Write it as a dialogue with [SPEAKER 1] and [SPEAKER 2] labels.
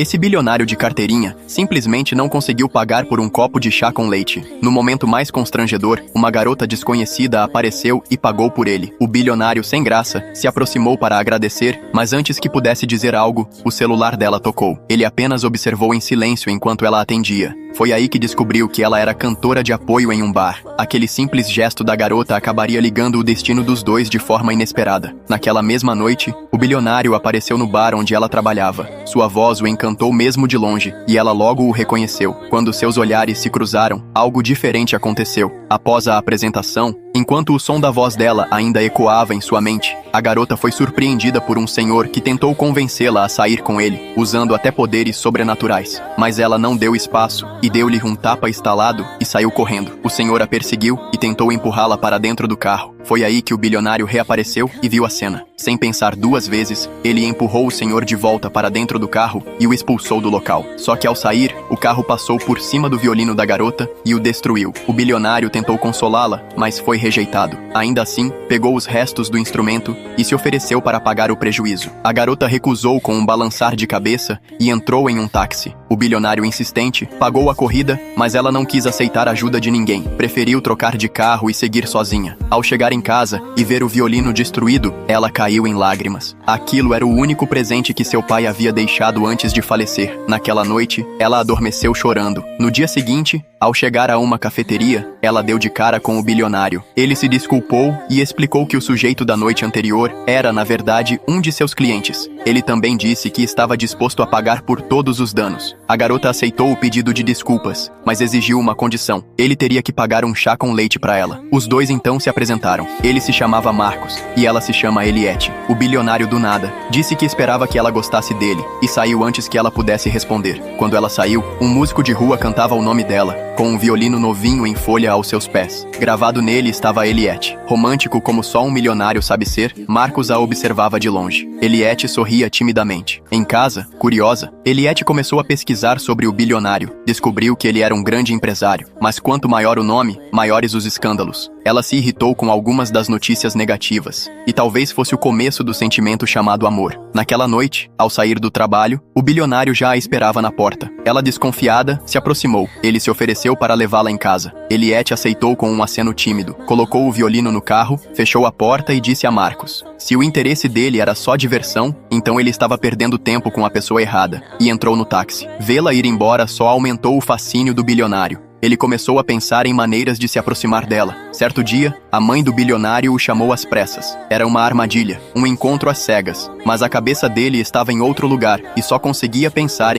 [SPEAKER 1] Esse bilionário de carteirinha simplesmente não conseguiu pagar por um copo de chá com leite. No momento mais constrangedor, uma garota desconhecida apareceu e pagou por ele. O bilionário, sem graça, se aproximou para agradecer, mas antes que pudesse dizer algo, o celular dela tocou. Ele apenas observou em silêncio enquanto ela atendia. Foi aí que descobriu que ela era cantora de apoio em um bar. Aquele simples gesto da garota acabaria ligando o destino dos dois de forma inesperada. Naquela mesma noite, o bilionário apareceu no bar onde ela trabalhava. Sua voz o encantou mesmo de longe, e ela logo o reconheceu. Quando seus olhares se cruzaram, algo diferente aconteceu. Após a apresentação, enquanto o som da voz dela ainda ecoava em sua mente, a garota foi surpreendida por um senhor que tentou convencê-la a sair com ele, usando até poderes sobrenaturais. Mas ela não deu espaço e deu-lhe um tapa estalado e saiu correndo. O senhor a perseguiu e tentou empurrá-la para dentro do carro. Foi aí que o bilionário reapareceu e viu a cena. Sem pensar duas vezes, ele empurrou o senhor de volta para dentro do carro e o expulsou do local. Só que ao sair, o carro passou por cima do violino da garota e o destruiu. O bilionário tentou consolá-la, mas foi rejeitado. Ainda assim, pegou os restos do instrumento e se ofereceu para pagar o prejuízo. A garota recusou com um balançar de cabeça e entrou em um táxi. O bilionário insistente pagou a corrida, mas ela não quis aceitar ajuda de ninguém. Preferiu trocar de carro e seguir sozinha. Ao chegar em casa e ver o violino destruído, ela caiu em lágrimas. Aquilo era o único presente que seu pai havia deixado antes de falecer. Naquela noite, ela adormeceu chorando. No dia seguinte, ao chegar a uma cafeteria, ela deu de cara com o bilionário. Ele se desculpou e explicou que o sujeito da noite anterior era, na verdade, um de seus clientes. Ele também disse que estava disposto a pagar por todos os danos. A garota aceitou o pedido de desculpas, mas exigiu uma condição. Ele teria que pagar um chá com leite para ela. Os dois então se apresentaram. Ele se chamava Marcos e ela se chama Eliette. O bilionário do nada disse que esperava que ela gostasse dele e saiu antes que ela pudesse responder. Quando ela saiu, um músico de rua cantava o nome dela, com um violino novinho em folha aos seus pés. Gravado nele estava Eliette. Romântico como só um milionário sabe ser, Marcos a observava de longe. Eliette sorria timidamente. Em casa, curiosa, Eliette começou a pesquisar sobre o bilionário. Descobriu que ele era um grande empresário, mas quanto maior o nome, maiores os escândalos. Ela se irritou com algumas das notícias negativas, e talvez fosse o começo do sentimento chamado amor. Naquela noite, ao sair do trabalho, o bilionário já a esperava na porta. Ela, desconfiada, se aproximou. Ele se ofereceu para levá-la em casa. Eliette aceitou com um aceno tímido, colocou o violino no carro, fechou a porta e disse a Marcos: se o interesse dele era só diversão, então ele estava perdendo tempo com a pessoa errada, e entrou no táxi. Vê-la ir embora só aumentou o fascínio do bilionário. Ele começou a pensar em maneiras de se aproximar dela. Certo dia, a mãe do bilionário o chamou às pressas. Era uma armadilha, um encontro às cegas, mas a cabeça dele estava em outro lugar e só conseguia pensar